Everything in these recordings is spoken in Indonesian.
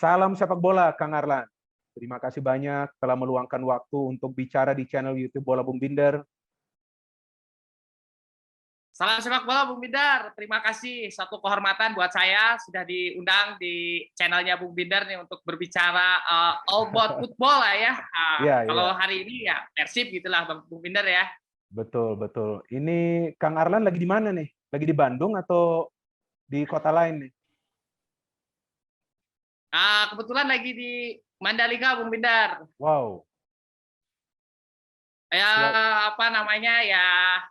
Salam sepak bola, Kang Arlan. Terima kasih banyak telah meluangkan waktu untuk bicara di channel YouTube Bola Bung Binder. Salam sepak bola Bung Binder. Terima kasih, satu kehormatan buat saya sudah diundang di channelnya Bung Binder nih untuk berbicara all about football lah ya. Kalau hari ini ya Persib gitulah Bung Binder ya. Betul, betul. Ini Kang Arlan lagi di mana nih? Lagi di Bandung atau di kota lain nih? Kebetulan lagi di Mandalika, Bung Binder. Wow. Ya, apa namanya ya,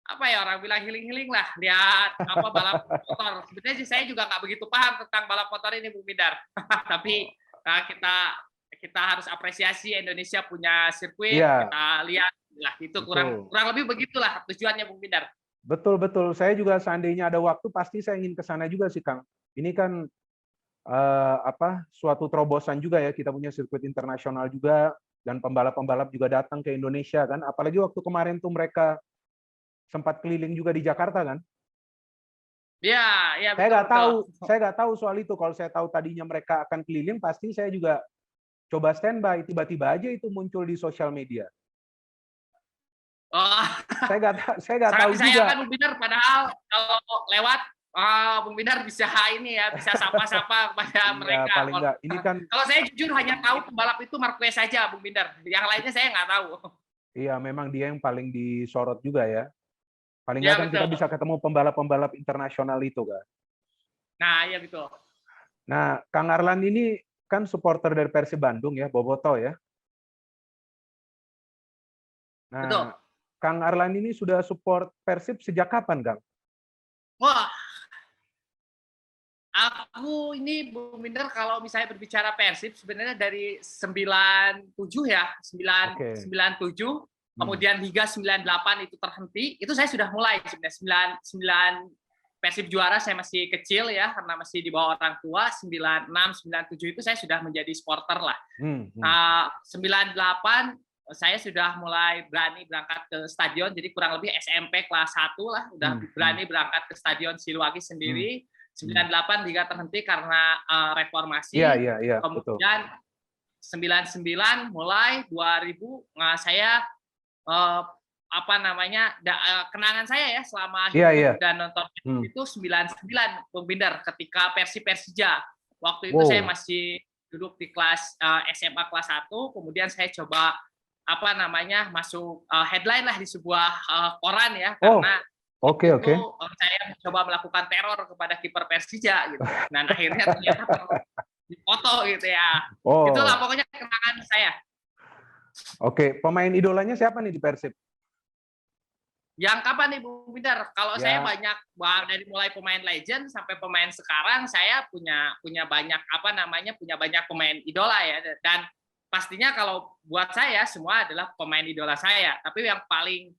apa ya orang bilang healing-healing lah, lihat apa balap motor. Sebenarnya sih saya juga nggak begitu paham tentang balap motor ini, Bung Binder. Tapi kita harus apresiasi Indonesia punya sirkuit, kita lihat lah itu kurang lebih begitulah tujuannya, Bung Binder. Betul, betul. Saya juga seandainya ada waktu pasti saya ingin ke sana juga sih, Kang. Ini kan suatu terobosan juga ya, kita punya sirkuit internasional juga dan pembalap-pembalap juga datang ke Indonesia kan, apalagi waktu kemarin tuh mereka sempat keliling juga di Jakarta kan. Iya, iya. Saya nggak tahu soal itu. Kalau saya tahu tadinya mereka akan keliling, pasti saya juga coba standby. Tiba-tiba aja itu muncul di sosial media. Saya nggak tahu juga. Saya kan Bung Binder, padahal kalau lewat Bung Binder bisa ini ya, bisa sapa-sapa kepada mereka. Paling enggak. Ini kan kalau saya jujur hanya tahu pembalap itu Marquez saja, Bung Binder. Yang lainnya saya nggak tahu. Iya, memang dia yang paling disorot juga ya. Paling nggak kan kita bisa ketemu pembalap-pembalap internasional itu kan. Nah, iya betul. Nah, Kang Arlan ini kan supporter dari Persib Bandung ya, Boboto ya. Nah, betul. Kang Arlan ini sudah support Persib sejak kapan, Kang? Wah, aku ini Bung Binder kalau misalnya berbicara Persib sebenarnya dari 97 ya, 97. Kemudian hingga 98 itu terhenti, itu saya sudah mulai sebenarnya 99 Persib juara saya masih kecil ya karena masih di bawah orang tua. 96, 97 itu saya sudah menjadi supporter lah. 98 saya sudah mulai berani berangkat ke stadion, jadi kurang lebih SMP kelas 1 lah udah berani berangkat ke stadion Siliwangi sendiri. 98 hingga terhenti karena reformasi. Kemudian 99 mulai 2000 saya kenangan saya ya selama hidup dan nonton itu 99 Bung Binder ketika Persija. Waktu itu saya masih duduk di kelas SMA kelas 1, kemudian saya coba masuk headline lah di sebuah koran ya karena saya mencoba melakukan teror kepada kiper Persija gitu. Dan akhirnya ternyata dipoto gitu ya. Itulah pokoknya kenangan saya. Oke, pemain idolanya siapa nih di Persib? Yang kapan nih Bung Binder? Kalau saya banyak dari mulai pemain legend sampai pemain sekarang, saya punya banyak punya banyak pemain idola ya. Dan pastinya kalau buat saya semua adalah pemain idola saya. Tapi yang paling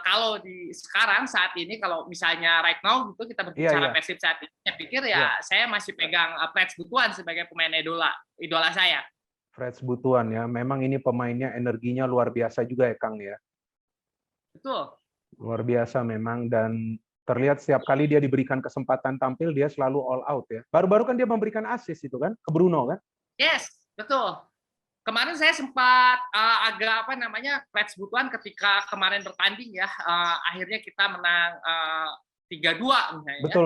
kalau di sekarang saat ini kalau misalnya right now gitu kita berbicara Persib saat ini, saya pikir saya masih pegang Freds Butuan sebagai pemain idola saya. Freds Butuan ya, memang ini pemainnya energinya luar biasa juga ya Kang ya. Betul. Luar biasa memang dan terlihat setiap kali dia diberikan kesempatan tampil dia selalu all out ya. Baru-baru kan dia memberikan assist itu kan ke Bruno kan? Yes, betul. Kemarin saya sempat agak Freds Butuan ketika kemarin bertanding ya, akhirnya kita menang 3-2 misalnya. Betul.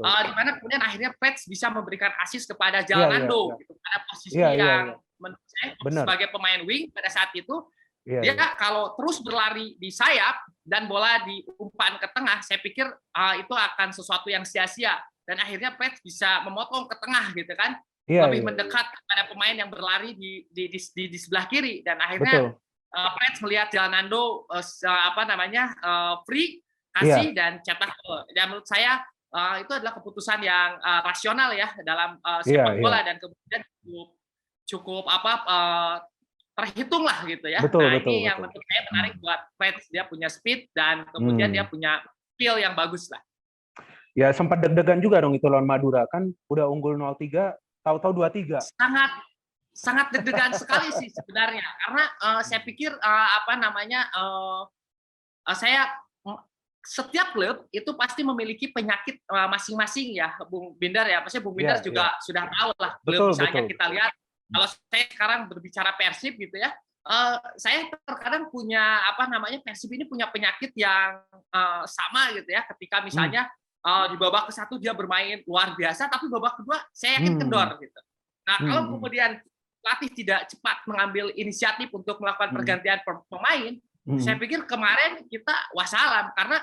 Di mana kemudian akhirnya Freds bisa memberikan assist kepada Jalnando gitu, pada posisi yang menurut saya sebagai pemain wing pada saat itu dia kalau terus berlari di sayap dan bola diumpan ke tengah, saya pikir itu akan sesuatu yang sia-sia dan akhirnya Freds bisa memotong ke tengah gitu kan. Lebih mendekat kepada pemain yang berlari di sebelah kiri dan akhirnya Freds melihat Jalnando free kasih dan cetak gol. Dan menurut saya itu adalah keputusan yang rasional ya dalam sepak bola dan kemudian cukup terhitung lah gitu ya. Ini yang menurut saya menarik buat Freds, dia punya speed dan kemudian dia punya feel yang bagus lah. Ya sempat deg-degan juga dong itu lawan Madura kan udah unggul 0-3 tahu-tahu 2-3. Sangat deg-degan sekali sih sebenarnya karena saya pikir saya setiap klub itu pasti memiliki penyakit masing-masing ya, Bung Binder ya. Maksudnya Bung Binder juga sudah tahu lah. Klub misalnya kita lihat, kalau saya sekarang berbicara Persib gitu ya, saya terkadang punya Persib ini punya penyakit yang sama gitu ya. Ketika misalnya di babak ke-1 dia bermain luar biasa, tapi babak kedua saya yakin kendor gitu. Nah, kalau kemudian pelatih tidak cepat mengambil inisiatif untuk melakukan pergantian pemain, saya pikir kemarin kita wassalam karena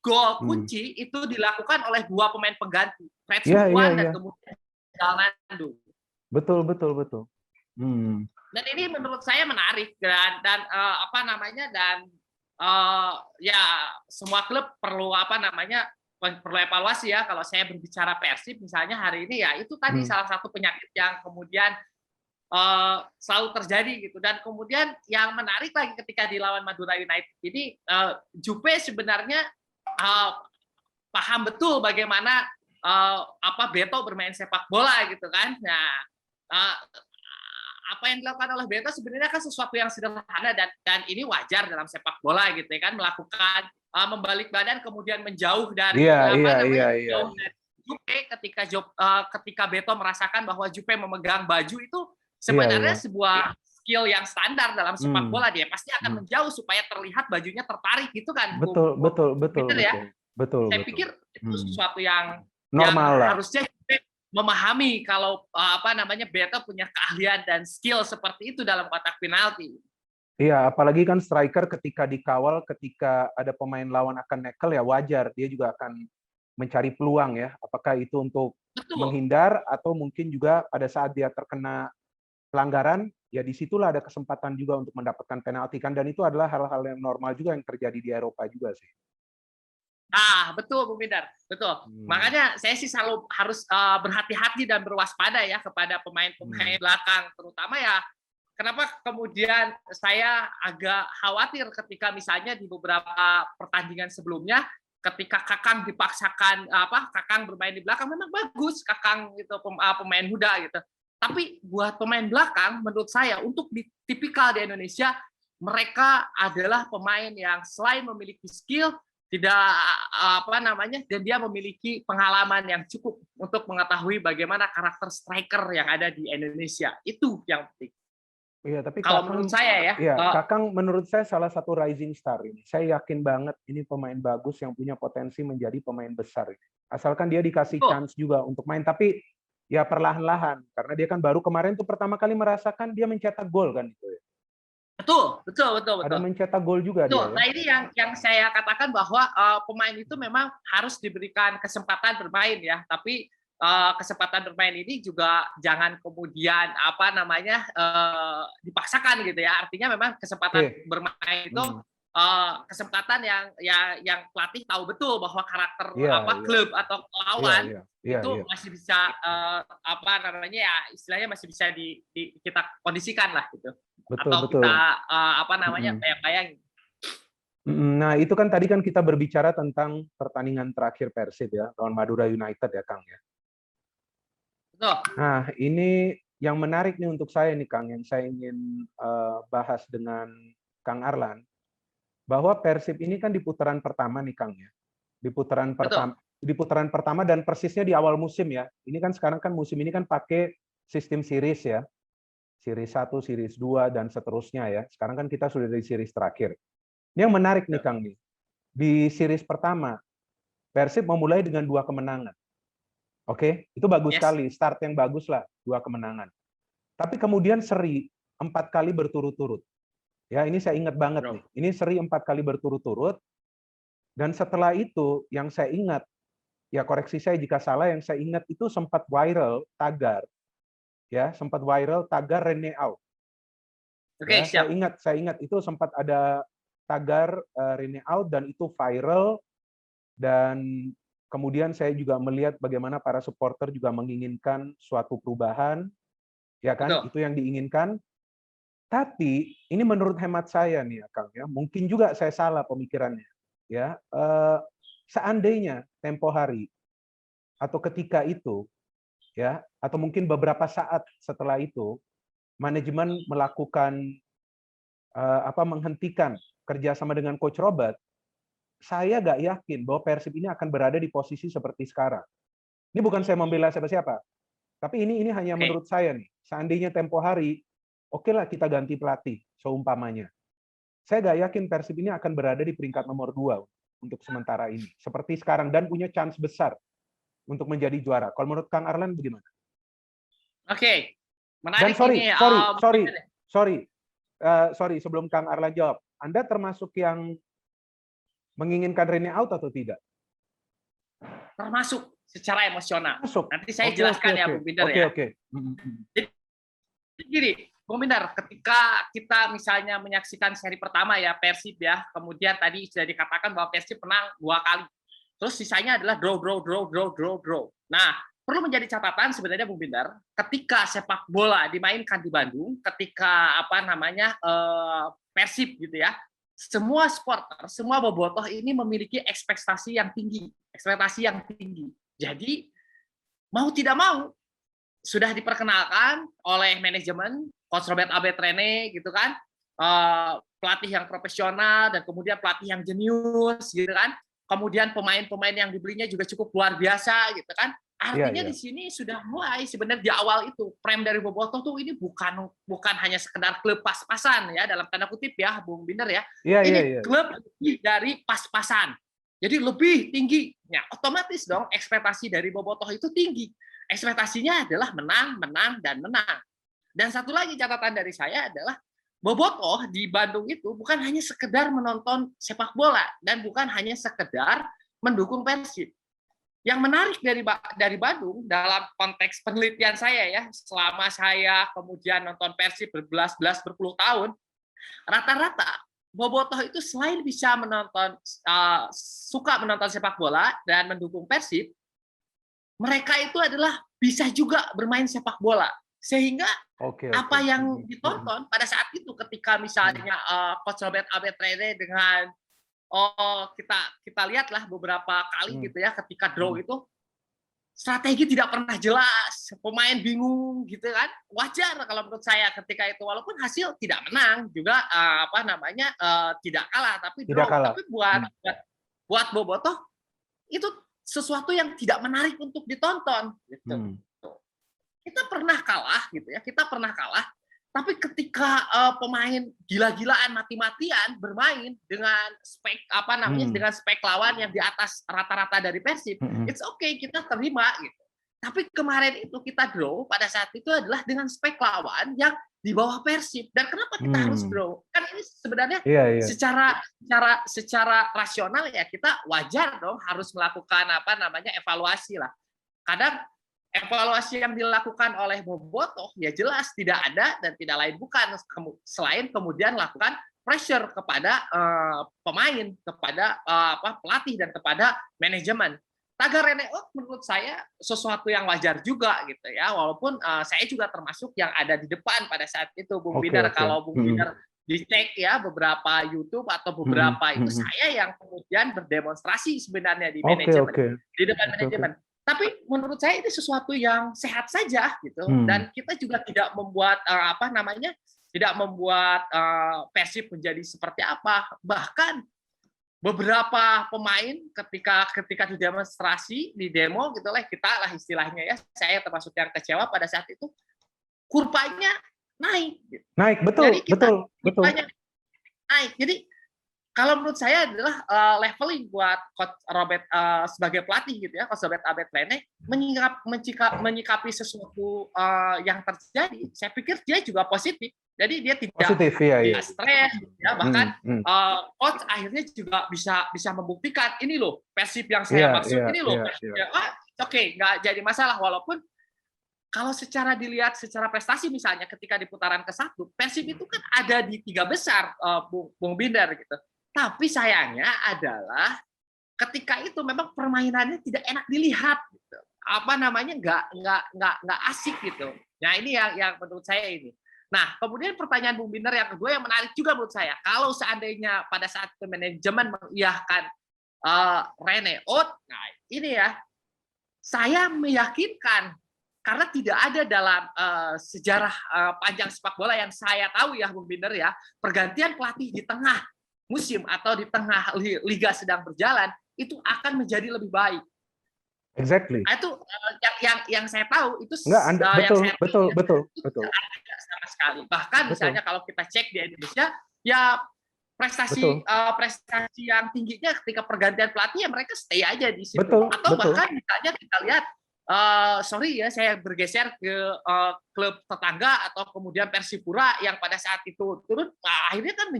gol kunci itu dilakukan oleh 2 pemain pengganti, Fred Sungguan dan kemudian Dalnando. Betul. Dan ini menurut saya menarik dan ya semua klub perlu perlu evaluasi ya. Kalau saya berbicara Persib misalnya hari ini ya itu tadi salah satu penyakit yang kemudian selalu terjadi gitu. Dan kemudian yang menarik lagi ketika dilawan Madura United ini, Jupe sebenarnya paham betul bagaimana Beto bermain sepak bola gitu kan. Nah, apa yang dilakukan oleh Beto sebenarnya kan sesuatu yang sederhana dan ini wajar dalam sepak bola gitu ya kan, melakukan membalik badan kemudian menjauh dari menjauh dari Jupe ketika Beto merasakan bahwa Jupe memegang baju itu sebenarnya sebuah skill yang standar dalam sepak bola, dia pasti akan menjauh supaya terlihat bajunya tertarik gitu kan. Betul ya. Betul. Saya pikir itu sesuatu yang normal lah. Harusnya memahami kalau Beto punya keahlian dan skill seperti itu dalam kotak penalti. Iya, apalagi kan striker ketika dikawal, ketika ada pemain lawan akan nekel ya wajar, dia juga akan mencari peluang ya. Apakah itu untuk menghindar atau mungkin juga pada saat dia terkena pelanggaran, ya disitulah ada kesempatan juga untuk mendapatkan penalti kan, dan itu adalah hal-hal yang normal juga yang terjadi di Eropa juga sih. Betul Bung Bidar, betul. Makanya saya sih selalu harus berhati-hati dan berwaspada ya kepada pemain-pemain belakang, terutama ya. Kenapa kemudian saya agak khawatir ketika misalnya di beberapa pertandingan sebelumnya, ketika Kakang dipaksakan Kakang bermain di belakang memang bagus Kakang gitu pemain muda gitu. Tapi buat pemain belakang menurut saya untuk tipikal di Indonesia, mereka adalah pemain yang selain memiliki skill dan dia memiliki pengalaman yang cukup untuk mengetahui bagaimana karakter striker yang ada di Indonesia. Itu yang penting. Iya, tapi kalau menurut saya ya, Kakang menurut saya salah satu rising star ini. Saya yakin banget ini pemain bagus yang punya potensi menjadi pemain besar. Asalkan dia dikasih chance juga untuk main, tapi ya perlahan-lahan, karena dia kan baru kemarin tuh pertama kali merasakan dia mencetak gol kan itu ya. Betul. Ada mencetak gol juga dia. Nah ini yang saya katakan bahwa pemain itu memang harus diberikan kesempatan bermain ya, tapi kesempatan bermain ini juga jangan kemudian dipaksakan gitu ya. Artinya memang kesempatan bermain itu kesempatan yang pelatih tahu betul bahwa karakter klub atau lawan itu masih bisa istilahnya masih bisa kita kondisikan lah gitu. Atau kita bayang-bayang. Nah, itu kan tadi kan kita berbicara tentang pertandingan terakhir Persib ya, lawan Madura United ya, Kang ya. Betul. Nah, ini yang menarik nih untuk saya nih, Kang, yang saya ingin bahas dengan Kang Arlan, bahwa Persib ini kan di putaran pertama nih, Kang ya. Di putaran pertama dan persisnya di awal musim ya. Ini kan sekarang kan musim ini kan pakai sistem series ya. Series 1, series 2, dan seterusnya ya. Sekarang kan kita sudah di series terakhir. Ini yang menarik nih, Kang. Di series pertama, Persib memulai dengan 2 kemenangan. Oke, itu bagus sekali. Start yang bagus lah, 2 kemenangan. Tapi kemudian seri 4 kali berturut-turut. Ya, ini saya ingat banget nih. Ini seri 4 kali berturut-turut. Dan setelah itu, yang saya ingat, ya koreksi saya jika salah, yang saya ingat itu sempat viral tagar. Ya, sempat viral tagar Rene Out. Oke, siap. Saya ingat itu sempat ada tagar Rene Out dan itu viral, dan kemudian saya juga melihat bagaimana para supporter juga menginginkan suatu perubahan, ya kan? Itu yang diinginkan. Tapi ini menurut hemat saya nih, Kang ya, mungkin juga saya salah pemikirannya, ya. Seandainya tempo hari atau ketika itu, ya, atau mungkin beberapa saat setelah itu, manajemen melakukan menghentikan kerjasama dengan Coach Robert, saya nggak yakin bahwa Persib ini akan berada di posisi seperti sekarang. Ini bukan saya membela siapa-siapa, tapi ini hanya menurut saya nih. Seandainya tempo hari, oke lah kita ganti pelatih, seumpamanya. Saya nggak yakin Persib ini akan berada di peringkat nomor 2 untuk sementara ini. Seperti sekarang, dan punya chance besar untuk menjadi juara. Kalau menurut Kang Arlan bagaimana? Oke, menarik. Dan sorry, sebelum Kang Arlan jawab, Anda termasuk yang menginginkan Rene out atau tidak? Termasuk secara emosional. Masuk. Nanti saya jelaskan ya, Bung Binder ya. Jadi gini, Bung Binder, ketika kita misalnya menyaksikan seri pertama ya Persib ya, kemudian tadi sudah dikatakan bahwa Persib menang 2 kali. Terus sisanya adalah draw. Nah, perlu menjadi catatan sebenarnya Bung Binder, ketika sepak bola dimainkan di Bandung, ketika Persib gitu ya, semua supporter, semua bobotoh ini memiliki ekspektasi yang tinggi. Jadi, mau tidak mau, sudah diperkenalkan oleh manajemen, Coach Robert Abed Rene, gitu kan, pelatih yang profesional, dan kemudian pelatih yang jenius, gitu kan, kemudian pemain-pemain yang dibelinya juga cukup luar biasa, gitu kan. Artinya di sini sudah mulai sebenarnya di awal itu frame dari bobotoh tuh ini bukan hanya sekedar klub pas-pasan ya, dalam tanda kutip ya Bung Binder ya. Ini klub lebih dari pas-pasan. Jadi lebih tinggi. Ya, otomatis dong ekspektasi dari bobotoh itu tinggi. Ekspektasinya adalah menang. Dan satu lagi catatan dari saya adalah bobotoh di Bandung itu bukan hanya sekedar menonton sepak bola dan bukan hanya sekedar mendukung Persib. Yang menarik dari Bandung dalam konteks penelitian saya ya, selama saya kemudian nonton Persib berpuluh tahun, rata-rata bobotoh itu selain bisa suka menonton sepak bola dan mendukung Persib, mereka itu adalah bisa juga bermain sepak bola. Sehingga apa yang ditonton pada saat itu ketika misalnya Coach Robert Abed Rene dengan kita lihatlah beberapa kali gitu ya, ketika draw itu strategi tidak pernah jelas, pemain bingung gitu kan. Wajar kalau menurut saya ketika itu, walaupun hasil tidak menang juga tidak kalah tapi draw. Tapi buat bobotoh itu sesuatu yang tidak menarik untuk ditonton gitu. Kita pernah kalah gitu ya, tapi ketika pemain gila-gilaan mati-matian bermain dengan dengan spek lawan yang di atas rata-rata dari Persib, it's okay, kita terima gitu. Tapi kemarin itu kita draw pada saat itu adalah dengan spek lawan yang di bawah Persib. Dan kenapa kita harus draw? Kan ini sebenarnya secara rasional ya kita wajar dong harus melakukan evaluasi lah. Kadang evaluasi yang dilakukan oleh bobotoh ya jelas tidak ada dan tidak lain bukan selain kemudian lakukan pressure kepada pemain, kepada pelatih dan kepada manajemen. Tagar Rene out menurut saya sesuatu yang wajar juga gitu ya, walaupun saya juga termasuk yang ada di depan pada saat itu Bung Binder. Kalau Bung Binder dicek ya beberapa YouTube atau beberapa itu saya yang kemudian berdemonstrasi sebenarnya di manajemen, di depan manajemen. Tapi menurut saya ini sesuatu yang sehat saja gitu, dan kita juga tidak membuat Persib menjadi seperti apa. Bahkan beberapa pemain ketika di demonstrasi, di demo gitu lah, kita lah istilahnya ya, saya termasuk yang kecewa pada saat itu, kurvanya naik. Naik, betul, jadi betul. Naik. Jadi kalau menurut saya adalah leveling buat Coach Robert sebagai pelatih gitu ya, Coach Robert Abed Rene menyikapi sesuatu yang terjadi. Saya pikir dia juga positif. Jadi dia tidak stres, ya bahkan Coach akhirnya juga bisa membuktikan ini loh Persib yang saya maksud ini loh. Oke, nggak jadi masalah walaupun kalau dilihat secara prestasi misalnya ketika di putaran ke-1 Persib itu kan ada di 3 besar Bung Binder gitu. Tapi sayangnya adalah ketika itu memang permainannya tidak enak dilihat, gitu. Nggak asik gitu. Nah ini yang menurut saya ini. Nah kemudian pertanyaan Bung Binder yang kedua yang menarik juga menurut saya. Kalau seandainya pada saat manajemen mengiyakan Rene out, nah ini ya saya meyakinkan karena tidak ada dalam sejarah panjang sepak bola yang saya tahu ya Bung Binder ya pergantian pelatih di tengah musim atau di tengah liga sedang berjalan itu akan menjadi lebih baik. Exactly. Nah, itu yang saya tahu itu Enggak, yang betul, saya betul, tahu, betul, itu betul. tidak ada sama sekali. Bahkan Betul. misalnya kalau kita cek di Indonesia, ya prestasi yang tingginya ketika pergantian pelatih ya mereka stay aja di situ. Betul, Atau betul. bahkan misalnya kita lihat, sorry ya saya bergeser ke klub tetangga atau kemudian Persipura yang pada saat itu turun, nah, akhirnya kan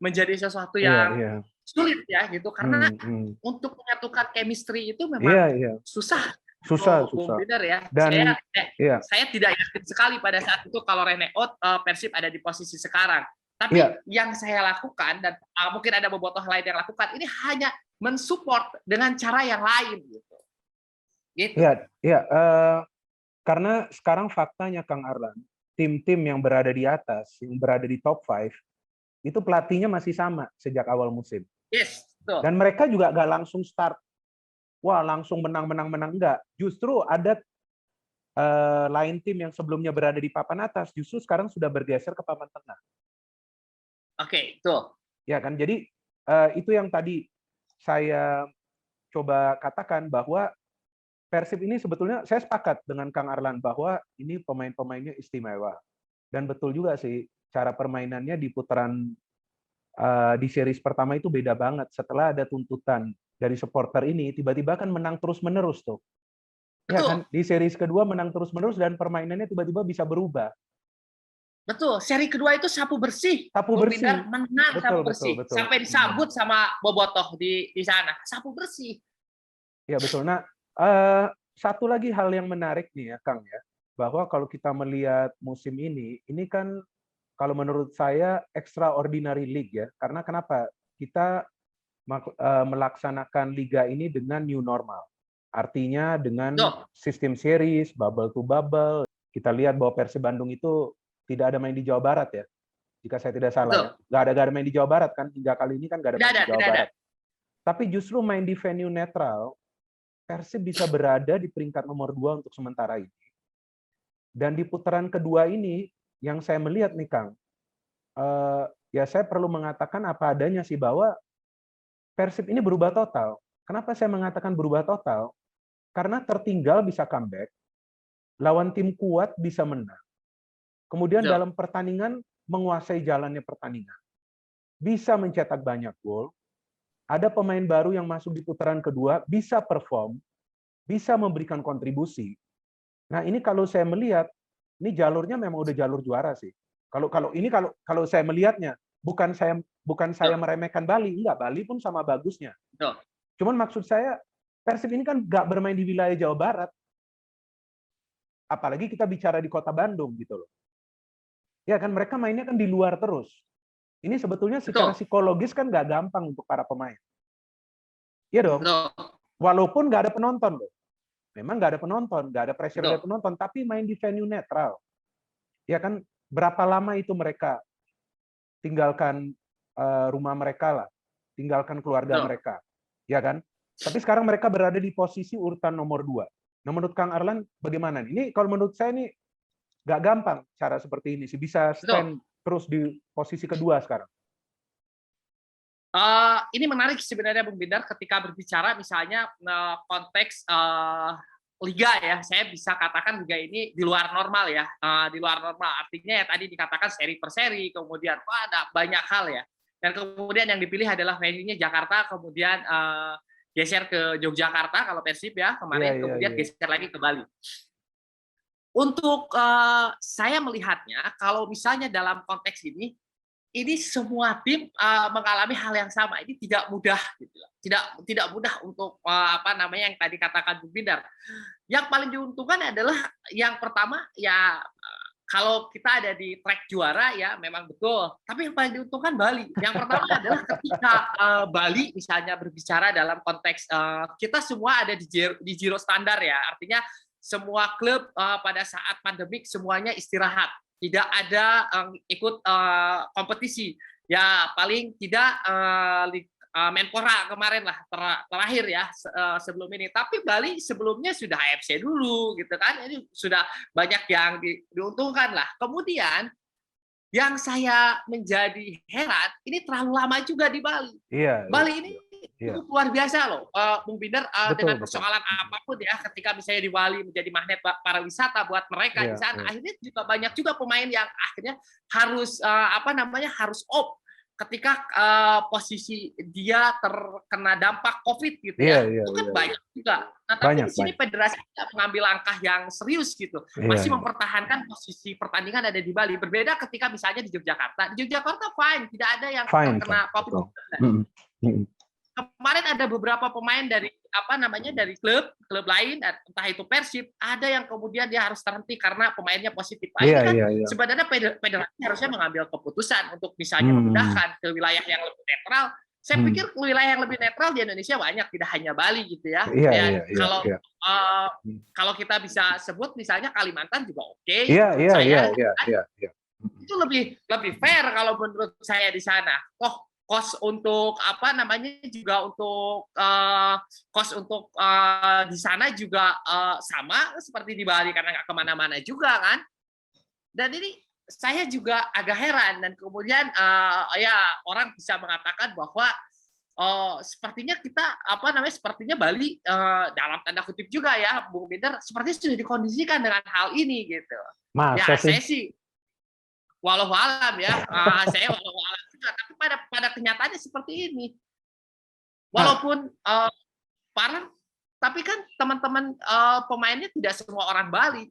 menjadi sesuatu yang sulit ya gitu, karena untuk menyatukan chemistry itu memang susah. Susah. Benar ya. Dan saya tidak yakin sekali pada saat itu kalau Rene out Persib ada di posisi sekarang. Tapi yang saya lakukan dan mungkin ada bobotoh lain yang lakukan ini hanya mensupport dengan cara yang lain gitu. Iya. Karena sekarang faktanya Kang Arlan, tim-tim yang berada di atas, yang berada di top 5, itu pelatihnya masih sama sejak awal musim. Yes, betul. Dan mereka juga nggak langsung start, wah langsung menang, enggak. Justru ada lain tim yang sebelumnya berada di papan atas, justru sekarang sudah bergeser ke papan tengah. Oke, betul. Ya kan, jadi itu yang tadi saya coba katakan bahwa Persib ini sebetulnya saya sepakat dengan Kang Arlan bahwa ini pemain-pemainnya istimewa. Dan betul juga sih, cara permainannya di putaran di series pertama itu beda banget. Setelah ada tuntutan dari supporter ini, tiba-tiba kan menang terus-menerus tuh. Ya kan, di series kedua menang terus-menerus dan permainannya tiba-tiba bisa berubah. Betul, seri kedua itu sapu bersih. Sapu bersih. Menang sapu bersih. Betul. Sampai disambut sama bobotoh di sana. Sapu bersih. Ya betul. Nah, satu lagi hal yang menarik nih ya, Kang ya, bahwa kalau kita melihat musim ini kan kalau menurut saya extraordinary league ya. Karena kenapa? Kita melaksanakan liga ini dengan new normal. Artinya dengan sistem series, bubble to bubble. Kita lihat bahwa Persib Bandung itu tidak ada main di Jawa Barat ya, jika saya tidak salah ya. Nggak ada main di Jawa Barat kan, hingga kali ini kan nggak ada main di Jawa Barat. Tapi justru main di venue netral, Persib bisa berada di peringkat nomor 2 untuk sementara ini. Dan di putaran kedua ini, yang saya melihat nih Kang, ya saya perlu mengatakan apa adanya sih bahwa Persib ini berubah total. Kenapa saya mengatakan berubah total? Karena tertinggal bisa comeback, lawan tim kuat bisa menang. Kemudian dalam pertandingan menguasai jalannya pertandingan. Bisa mencetak banyak gol. Ada pemain baru yang masuk di putaran kedua, bisa perform, bisa memberikan kontribusi. Nah, ini kalau saya melihat, ini jalurnya memang udah jalur juara sih. Kalau saya melihatnya, bukan saya meremehkan Bali, enggak, Bali pun sama bagusnya. Cuman maksud saya, Persib ini kan nggak bermain di wilayah Jawa Barat. Apalagi kita bicara di kota Bandung gitu loh. Ya kan, mereka mainnya kan di luar terus. Ini sebetulnya secara psikologis kan nggak gampang untuk para pemain. Iya dong. Walaupun nggak ada penonton loh. Memang nggak ada penonton, nggak ada pressure dari penonton, tapi main di venue netral. Ya kan, berapa lama itu mereka tinggalkan rumah mereka lah, tinggalkan keluarga mereka. Ya kan? Tapi sekarang mereka berada di posisi urutan nomor 2. Nah, menurut Kang Arlan bagaimana? Ini kalau menurut saya ini nggak gampang cara seperti ini sih, bisa stand terus di posisi kedua sekarang. Ini menarik sebenarnya Bung Bindar ketika berbicara misalnya konteks liga ya, saya bisa katakan liga ini di luar normal ya, di luar normal artinya ya tadi dikatakan seri per seri, kemudian ada banyak hal ya, dan kemudian yang dipilih adalah venue-nya Jakarta, kemudian geser ke Yogyakarta kalau Persib ya kemarin, kemudian geser lagi ke Bali. Untuk saya melihatnya, kalau misalnya dalam konteks ini semua tim mengalami hal yang sama. Ini tidak mudah, gitu. Tidak mudah untuk yang tadi katakan Bung Bindar. Yang paling diuntungkan adalah yang pertama ya kalau kita ada di track juara ya memang betul. Tapi yang paling diuntungkan Bali. Yang pertama adalah ketika Bali misalnya berbicara dalam konteks kita semua ada di zero standar ya. Artinya semua klub pada saat pandemik semuanya istirahat, tidak ada ikut kompetisi. Ya paling tidak Menpora kemarin lah terakhir ya sebelum ini. Tapi Bali sebelumnya sudah AFC dulu gitu kan. Ini sudah banyak yang diuntungkan lah. Kemudian yang saya menjadi heran, ini terlalu lama juga di Bali. Iya. Bali ini cukup luar biasa loh, Bung Binder, dengan persoalan apapun ya, ketika misalnya di Bali menjadi magnet para wisata buat mereka di sana, akhirnya juga banyak juga pemain yang akhirnya harus harus off ketika posisi dia terkena dampak COVID gitu ya. Itu kan banyak juga. Nah, tapi di sini federasi tidak mengambil langkah yang serius gitu. Masih mempertahankan posisi pertandingan ada di Bali. Berbeda ketika misalnya di Yogyakarta. Di Yogyakarta fine, tidak ada yang terkena COVID. Kemarin ada beberapa pemain dari dari klub lain, entah itu Persib, ada yang kemudian dia harus terhenti karena pemainnya positif. Sebenarnya federasi harusnya mengambil keputusan untuk misalnya memindahkan ke wilayah yang lebih netral. Saya pikir wilayah yang lebih netral di Indonesia banyak, tidak hanya Bali gitu ya. Kalau kita bisa sebut misalnya Kalimantan juga oke. Itu lebih fair kalau menurut saya di sana. Kos untuk juga untuk kos untuk di sana juga sama seperti di Bali karena nggak kemana-mana juga kan. Dan ini saya juga agak heran dan kemudian orang bisa mengatakan bahwa sepertinya kita sepertinya Bali dalam tanda kutip juga ya Bung Binder sepertinya sudah dikondisikan dengan hal ini gitu. Saya sih walau alam ya, saya walau alam juga, tapi pada kenyataannya seperti ini. Walaupun parah, tapi kan teman-teman pemainnya tidak semua orang Bali.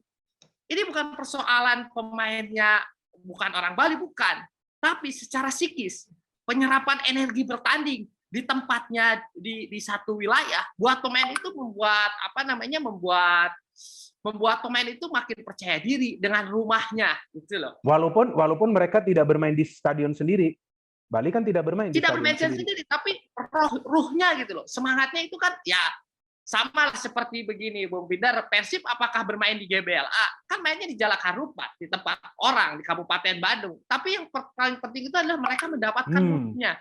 Ini bukan persoalan pemainnya bukan orang Bali, bukan. Tapi secara psikis, penyerapan energi bertanding di tempatnya di satu wilayah, buat pemain itu membuat pemain itu makin percaya diri dengan rumahnya gitu loh. Walaupun mereka tidak bermain di stadion sendiri. Bali kan tidak bermain di stadion sendiri, tapi ruhnya gitu loh. Semangatnya itu kan ya sama seperti begini Bung Binder, Persib apakah bermain di GBLA? Kan mainnya di Jalak Harupat, di tempat orang di Kabupaten Bandung. Tapi yang paling penting itu adalah mereka mendapatkan ruhnya.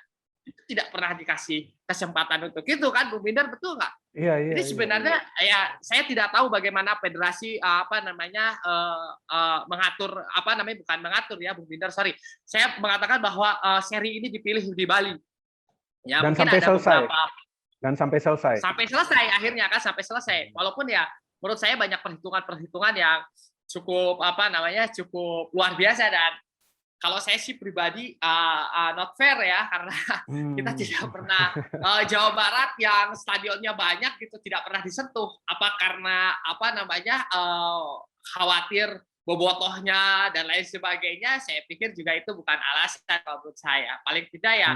Itu tidak pernah dikasih kesempatan untuk itu kan Bung Binder, betul nggak? Jadi sebenarnya ya saya tidak tahu bagaimana federasi mengatur bukan mengatur ya Bung Binder, sorry. Saya mengatakan bahwa seri ini dipilih di Bali. Ya, dan sampai selesai. Sampai selesai akhirnya kan sampai selesai. Walaupun ya menurut saya banyak perhitungan yang cukup cukup luar biasa dan kalau saya sih pribadi not fair ya karena kita tidak pernah Jawa Barat yang stadionnya banyak gitu tidak pernah disentuh apa karena khawatir bobotohnya dan lain sebagainya. Saya pikir juga itu bukan alasan menurut saya. Paling tidak ya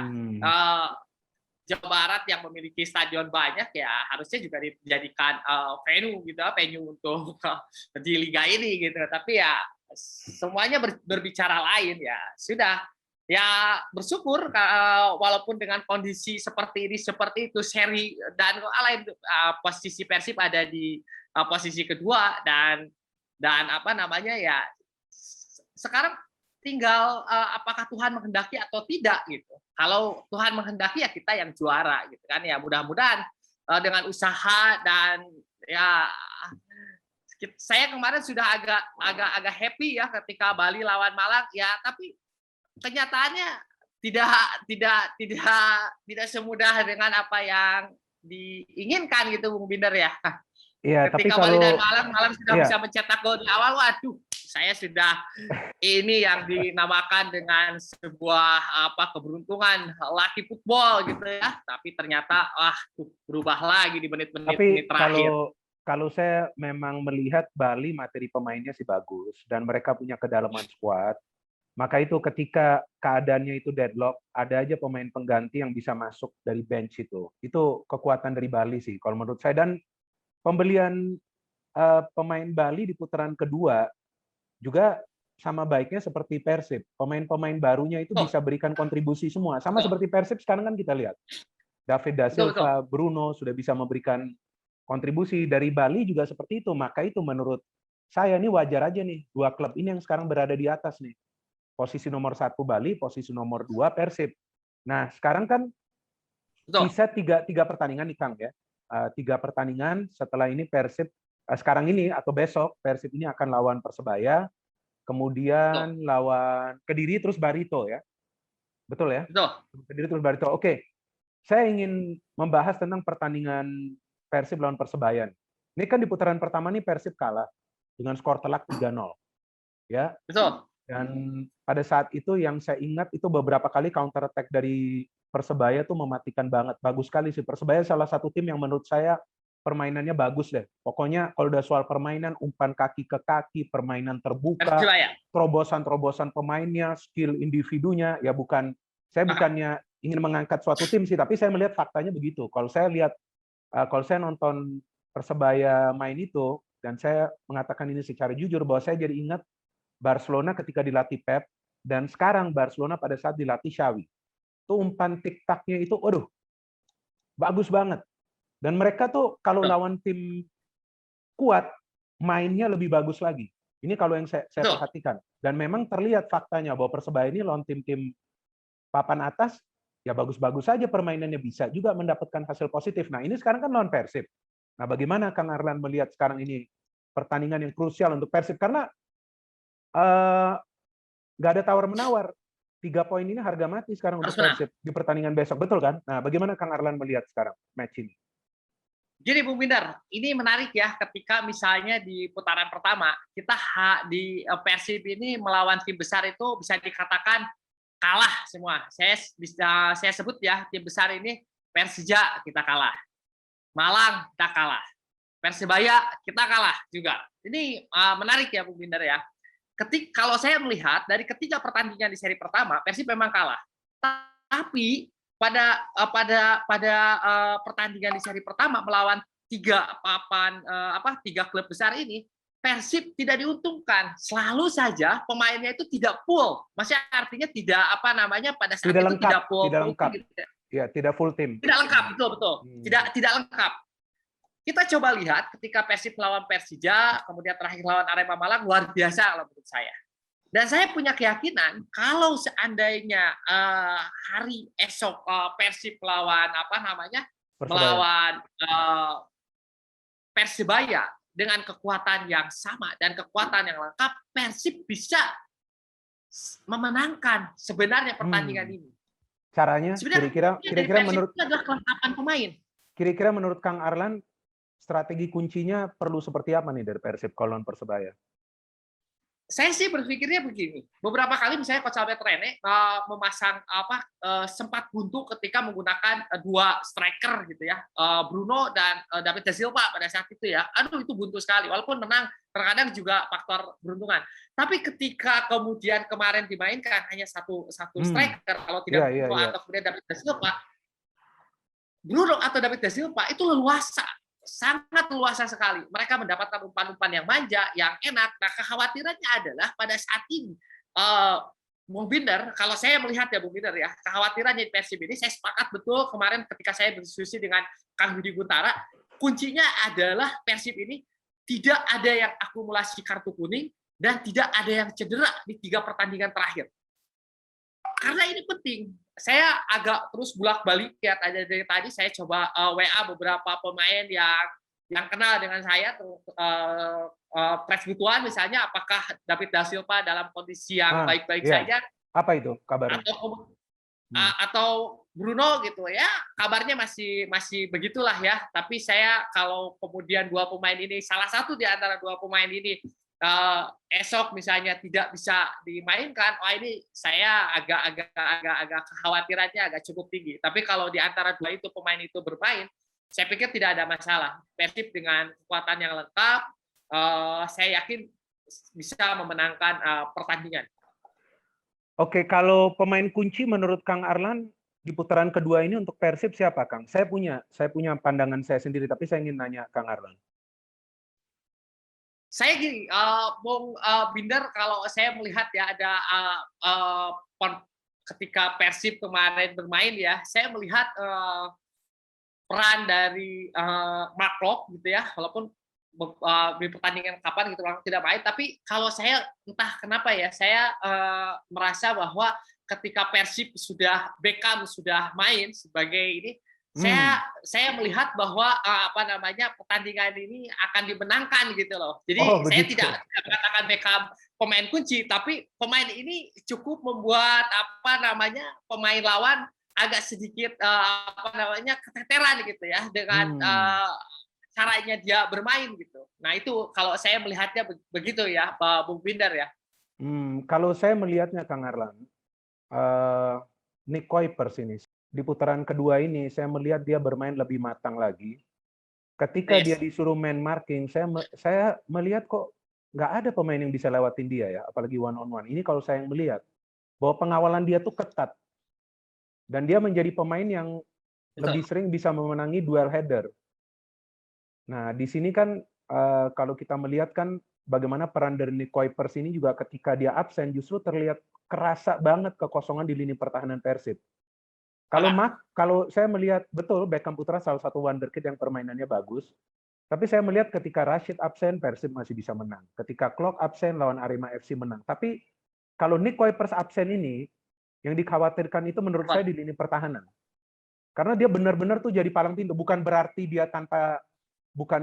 Jawa Barat yang memiliki stadion banyak ya harusnya juga dijadikan venue untuk di liga ini gitu. Tapi ya semuanya berbicara lain ya sudah ya bersyukur walaupun dengan kondisi seperti itu seri dan lain posisi Persib ada di posisi kedua dan ya sekarang tinggal apakah Tuhan menghendaki atau tidak gitu. Kalau Tuhan menghendaki ya kita yang juara gitu kan ya mudah-mudahan dengan usaha dan ya saya kemarin sudah agak happy ya ketika Bali lawan Malang ya tapi kenyataannya tidak semudah dengan apa yang diinginkan gitu Bung Binder ya. Iya, ketika Bali dan Malang sudah bisa mencetak gol di awal, waduh saya sudah ini yang dinamakan dengan sebuah keberuntungan lucky football gitu ya tapi ternyata berubah lagi di menit-menit terakhir. Kalau saya memang melihat Bali materi pemainnya sih bagus dan mereka punya kedalaman skuad, maka itu ketika keadaannya itu deadlock, ada aja pemain pengganti yang bisa masuk dari bench itu. Itu kekuatan dari Bali sih, kalau menurut saya. Dan pembelian pemain Bali di putaran kedua juga sama baiknya seperti Persib. Pemain-pemain barunya itu bisa berikan kontribusi semua. Sama seperti Persib sekarang kan kita lihat. David da Silva, Bruno sudah bisa memberikan kontribusi. Dari Bali juga seperti itu. Maka itu menurut saya ini wajar aja nih. Dua klub ini yang sekarang berada di atas nih. Posisi nomor 1 Bali, posisi nomor 2 Persib. Nah sekarang kan bisa tiga pertandingan nih Kang ya. 3 pertandingan setelah ini Persib sekarang ini atau besok Persib ini akan lawan Persebaya, kemudian lawan Kediri terus Barito ya. Betul ya? Betul. Kediri terus Barito. Oke. Saya ingin membahas tentang pertandingan Persib lawan Persebaya. Ini kan di putaran pertama nih Persib kalah dengan skor telak 3-0. Ya. Betul. Dan pada saat itu yang saya ingat itu beberapa kali counter attack dari Persebaya tuh mematikan banget. Bagus sekali sih. Persebaya salah satu tim yang menurut saya permainannya bagus deh. Pokoknya kalau udah soal permainan, umpan kaki ke kaki, permainan terbuka, terobosan-terobosan pemainnya, skill individunya, ya saya bukannya ingin mengangkat suatu tim sih, tapi saya melihat faktanya begitu. Kalau saya nonton Persebaya main itu, dan saya mengatakan ini secara jujur, bahwa saya jadi ingat Barcelona ketika dilatih Pep, dan sekarang Barcelona pada saat dilatih Xavi. Itu umpan tik-taknya itu, aduh, bagus banget. Dan mereka tuh kalau lawan tim kuat, mainnya lebih bagus lagi. Ini kalau yang saya perhatikan. Dan memang terlihat faktanya bahwa Persebaya ini lawan tim-tim papan atas, ya bagus-bagus saja permainannya, bisa juga mendapatkan hasil positif. Nah ini sekarang kan lawan Persib. Nah bagaimana Kang Arlan melihat sekarang ini pertandingan yang krusial untuk Persib? Karena nggak ada tawar-menawar. 3 poin ini harga mati sekarang untuk Persib di pertandingan besok. Betul kan? Nah bagaimana Kang Arlan melihat sekarang match ini? Jadi Bung Binder, ini menarik ya ketika misalnya di putaran pertama kita di Persib ini melawan tim besar itu bisa dikatakan kalah semua. Saya sebut ya, tim besar ini Persija kita kalah, Malang kita kalah, Persebaya kita kalah juga. Ini menarik ya Bung Binder ya. Kalau saya melihat dari ketiga pertandingan di seri pertama, Persib memang kalah. Tapi pada pertandingan di seri pertama melawan tiga klub besar ini, Persib tidak diuntungkan. Selalu saja pemainnya itu tidak full. Maksudnya artinya tidak pada saat tidak itu lengkap, tidak full. Tidak lengkap. Ya, tidak full tim. Tidak lengkap, betul. Tidak lengkap. Kita coba lihat ketika Persib lawan Persija, kemudian terakhir lawan Arema Malang, luar biasa kalau menurut saya. Dan saya punya keyakinan kalau seandainya hari esok Persib melawan melawan Persebaya dengan kekuatan yang sama dan kekuatan yang lengkap, Persib bisa memenangkan sebenarnya pertandingan ini. Caranya kira-kira menurut adalah kelengkapan pemain. Kira-kira menurut Kang Arlan strategi kuncinya perlu seperti apa nih dari Persib kalau lawan Persebaya? Saya sih berpikirnya begini. Beberapa kali misalnya Coach Albert Rene memasang sempat buntu ketika menggunakan 2 striker gitu ya, Bruno dan David da Silva pada saat itu ya. Aduh itu buntu sekali. Walaupun menang terkadang juga faktor beruntungan. Tapi ketika kemudian kemarin dimainkan hanya satu striker, kalau tidak Bruno atau kemudian David da Silva, Bruno atau David da Silva itu leluasa. Sangat luas sekali. Mereka mendapatkan umpan-umpan yang manja, yang enak. Nah, kekhawatirannya adalah pada saat ini, Bung Binder, kalau saya melihat ya Bung Binder ya, kekhawatirannya di Persib ini, saya sepakat betul kemarin ketika saya berdiskusi dengan Kang Budi Guntara, kuncinya adalah Persib ini tidak ada yang akumulasi kartu kuning dan tidak ada yang cedera di 3 pertandingan terakhir. Karena ini penting. Saya agak terus bolak-balik ya, dari tadi saya coba WA beberapa pemain yang kenal dengan saya, Pres Butuan misalnya, apakah David da Silva dalam kondisi yang baik-baik saja? Apa itu kabarnya? Atau Bruno gitu ya, kabarnya masih begitulah ya. Tapi saya kalau kemudian 2 pemain ini, salah satu di antara 2 pemain ini esok misalnya tidak bisa dimainkan, ini saya agak kekhawatirannya agak cukup tinggi. Tapi kalau di antara 2 itu pemain itu bermain, saya pikir tidak ada masalah. Persib dengan kekuatan yang lengkap, saya yakin bisa memenangkan pertandingan. Oke, kalau pemain kunci menurut Kang Arlan di putaran kedua ini untuk Persib siapa, Kang? Saya punya pandangan saya sendiri, tapi saya ingin nanya Kang Arlan. Saya gini, Bung Binder, kalau saya melihat ya ada ketika Persib kemarin bermain ya, saya melihat peran dari Mark Klok gitu ya, walaupun di pertandingan kapan gitu orang tidak main, tapi kalau saya entah kenapa ya, saya merasa bahwa ketika Persib Beckham sudah main sebagai ini, Saya melihat bahwa pertandingan ini akan dimenangkan gitu loh. Jadi Oh, saya begitu. tidak mengatakan Beckham pemain kunci, tapi pemain ini cukup membuat pemain lawan agak sedikit keteteran gitu ya dengan caranya dia bermain gitu. Nah itu kalau saya melihatnya begitu ya, Pak Bung Binder ya. Kalau saya melihatnya Kang Arlan, Nick Kuipers ini di putaran kedua ini saya melihat dia bermain lebih matang lagi. Ketika dia disuruh main marking, saya melihat kok nggak ada pemain yang bisa lewatin dia ya, apalagi one on one. Ini kalau saya melihat bahwa pengawalan dia tuh ketat dan dia menjadi pemain yang lebih sering bisa memenangi duel header. Nah di sini kan kalau kita melihat kan bagaimana peran dari Nick Kuipers ini juga ketika dia absen justru terlihat kerasa banget kekosongan di lini pertahanan Persib. Kalau saya melihat betul Beckham Putra salah satu wonderkid yang permainannya bagus, tapi saya melihat ketika Rashid absen Persib masih bisa menang. Ketika Klok absen lawan Arema FC menang. Tapi kalau Nick Kuipers absen ini yang dikhawatirkan itu menurut saya di lini pertahanan. Karena dia benar-benar tuh jadi palang pintu, bukan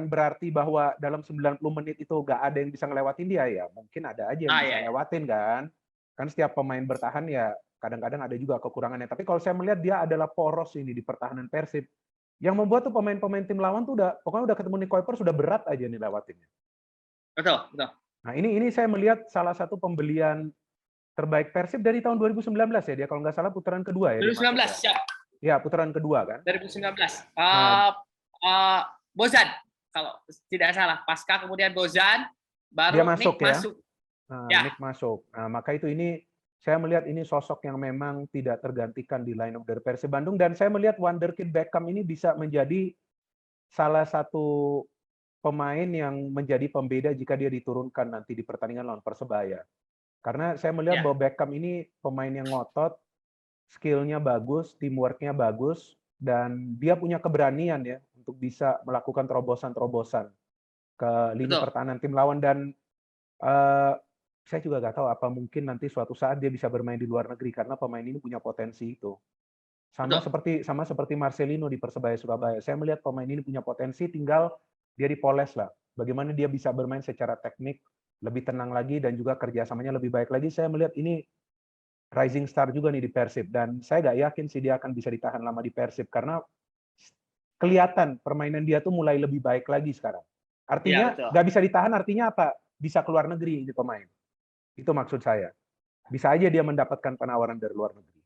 berarti bahwa dalam 90 menit itu nggak ada yang bisa ngelewatin dia ya. Mungkin ada aja yang bisa lewatin kan. Kan setiap pemain bertahan ya kadang-kadang ada juga kekurangannya. Tapi kalau saya melihat dia adalah poros ini di pertahanan Persib. Yang membuat tuh pemain-pemain tim lawan tuh pokoknya udah ketemu Nick Kuipers sudah berat aja nih lewatinnya. Betul. Nah ini saya melihat salah satu pembelian terbaik Persib dari tahun 2019 ya. Dia kalau nggak salah putaran kedua ya. 2019, siap. Ya, putaran kedua kan. 2019. Bozan, kalau tidak salah. Pasca kemudian Bozan, baru dia masuk, Nick masuk. Nick masuk. Nah, maka itu ini saya melihat ini sosok yang memang tidak tergantikan di line up dari Persib Bandung dan saya melihat wonderkid Beckham ini bisa menjadi salah satu pemain yang menjadi pembeda jika dia diturunkan nanti di pertandingan lawan Persebaya. Karena saya melihat bahwa Beckham ini pemain yang ngotot, skill-nya bagus, teamwork-nya bagus, dan dia punya keberanian ya untuk bisa melakukan terobosan-terobosan ke lini pertahanan tim lawan dan saya juga nggak tahu apa mungkin nanti suatu saat dia bisa bermain di luar negeri karena pemain ini punya potensi itu. Sama seperti Marcelino di Persebaya Surabaya. Saya melihat pemain ini punya potensi, tinggal dia dipoles lah. Bagaimana dia bisa bermain secara teknik lebih tenang lagi dan juga kerjasamanya lebih baik lagi. Saya melihat ini rising star juga nih di Persib dan saya nggak yakin sih dia akan bisa ditahan lama di Persib karena kelihatan permainan dia tuh mulai lebih baik lagi sekarang. Artinya nggak bisa ditahan, artinya apa? Bisa keluar negeri ini pemain. Itu maksud saya. Bisa aja dia mendapatkan penawaran dari luar negeri.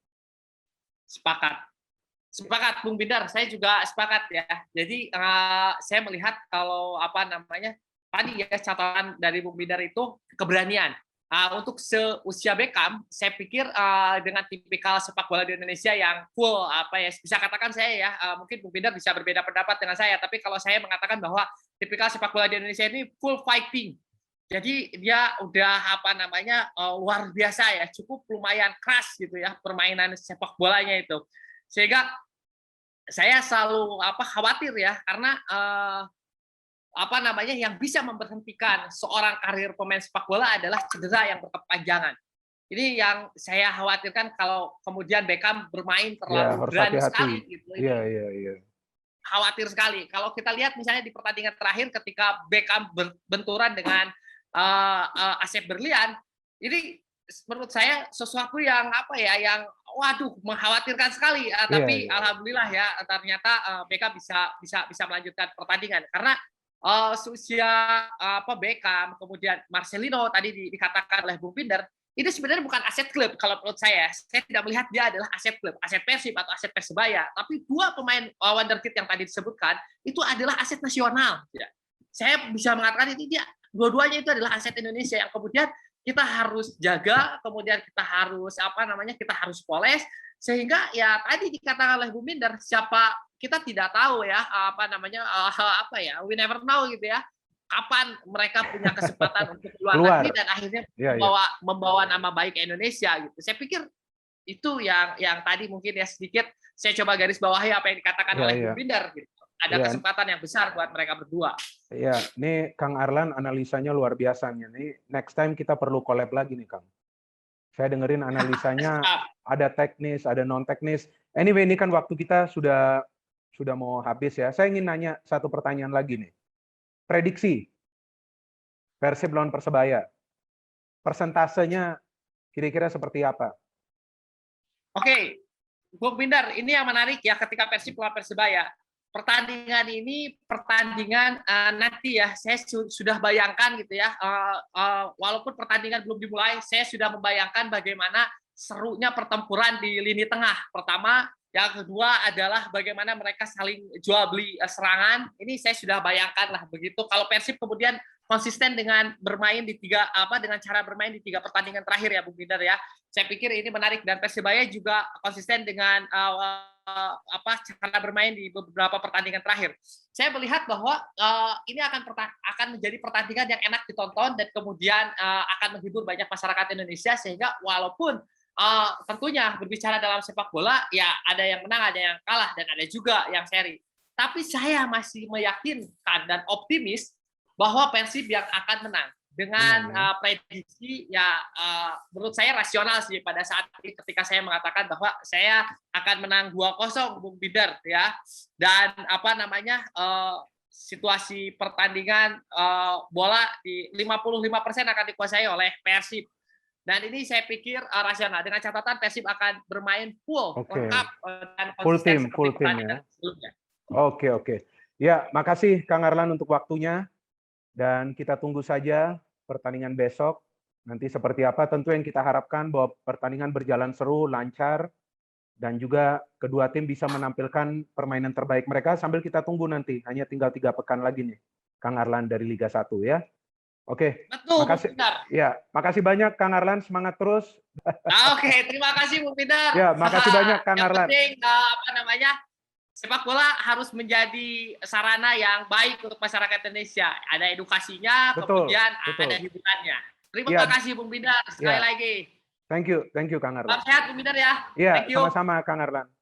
Sepakat, Bung Binder. Saya juga sepakat ya. Jadi saya melihat kalau tadi ya catatan dari Bung Binder itu keberanian. Untuk seusia Beckham, saya pikir dengan tipikal sepak bola di Indonesia yang full bisa katakan saya ya, mungkin Bung Binder bisa berbeda pendapat dengan saya, tapi kalau saya mengatakan bahwa tipikal sepak bola di Indonesia ini full fighting. Jadi dia udah luar biasa ya, cukup lumayan keras gitu ya permainan sepak bolanya itu. Sehingga saya selalu khawatir ya karena yang bisa memberhentikan seorang karir pemain sepak bola adalah cedera yang berkepanjangan. Ini yang saya khawatirkan kalau kemudian Beckham bermain terlalu berani sekali gitu. Iya. Khawatir sekali. Kalau kita lihat misalnya di pertandingan terakhir ketika Beckham berbenturan dengan Asep Berlian, ini menurut saya sesuatu yang yang mengkhawatirkan sekali. Tapi alhamdulillah ya ternyata Beckham bisa melanjutkan pertandingan karena seusia Beckham, kemudian Marcelino tadi dikatakan oleh Bung Binder, ini sebenarnya bukan aset klub kalau menurut saya. Saya tidak melihat dia adalah aset klub, aset Persib atau aset Persebaya, tapi dua pemain wonderkid yang tadi disebutkan itu adalah aset nasional. Ya. Saya bisa mengatakan ini dia dua-duanya itu adalah aset Indonesia yang kemudian kita harus jaga, kemudian kita harus kita harus poles sehingga ya tadi dikatakan oleh Bung Binder kita tidak tahu ya we never know gitu ya kapan mereka punya kesempatan untuk keluar negeri dan akhirnya membawa nama baik Indonesia gitu. Saya pikir itu yang tadi mungkin ya sedikit saya coba garis bawahi apa yang dikatakan oleh Bung Binder gitu. Ada kesempatan yang besar buat mereka berdua. Iya, nih Kang Arlan analisanya luar biasa nih. Next time kita perlu collab lagi nih Kang. Saya dengerin analisanya ada teknis, ada non teknis. Anyway, ini kan waktu kita sudah sudah mau habis ya. Saya ingin nanya satu pertanyaan lagi nih. Prediksi Persib lawan Persebaya. Persentasenya kira-kira seperti apa? Oke, Bung Binder, ini yang menarik ya ketika Persib lawan Persebaya. Pertandingan ini pertandingan nanti ya, saya sudah bayangkan gitu ya, walaupun pertandingan belum dimulai, saya sudah membayangkan bagaimana serunya pertempuran di lini tengah. Pertama, yang kedua adalah bagaimana mereka saling jual beli serangan. Ini saya sudah bayangkan lah begitu. Kalau Persib kemudian konsisten dengan bermain di dengan cara bermain di 3 pertandingan terakhir ya, Bung Binder ya. Saya pikir ini menarik, dan Persebaya juga konsisten dengan cara bermain di beberapa pertandingan terakhir. Saya melihat bahwa ini akan menjadi pertandingan yang enak ditonton dan kemudian akan menghibur banyak masyarakat Indonesia, sehingga walaupun tentunya berbicara dalam sepak bola ya ada yang menang, ada yang kalah, dan ada juga yang seri. Tapi saya masih meyakinkan dan optimis bahwa Persib yang akan menang dengan prediksi ya menurut saya rasional sih pada saat ini ketika saya mengatakan bahwa saya akan menang 2-0, Bung Binder ya. Dan situasi pertandingan bola di 55% akan dikuasai oleh Persib. Dan ini saya pikir rasional, dengan catatan Persib akan bermain full, lengkap dan konsisten seperti pertandingan sebelumnya. Oke. Ya, makasih Kang Arlan untuk waktunya. Dan kita tunggu saja pertandingan besok. Nanti seperti apa, tentu yang kita harapkan bahwa pertandingan berjalan seru, lancar, dan juga kedua tim bisa menampilkan permainan terbaik mereka sambil kita tunggu nanti. Hanya tinggal 3 pekan lagi nih, Kang Arlan dari Liga 1 ya. Oke, betul, makasih. Ya, makasih banyak Kang Arlan, semangat terus. Oke, terima kasih Bung Peter. Ya, makasih banyak Kang Arlan. Yang penting sepak bola harus menjadi sarana yang baik untuk masyarakat Indonesia. Ada edukasinya, kemudian ada hiburannya. Terima kasih Bung Peter sekali lagi. Thank you Kang Arlan. Salam sehat Bung Peter ya. Iya, sama-sama Kang Arlan.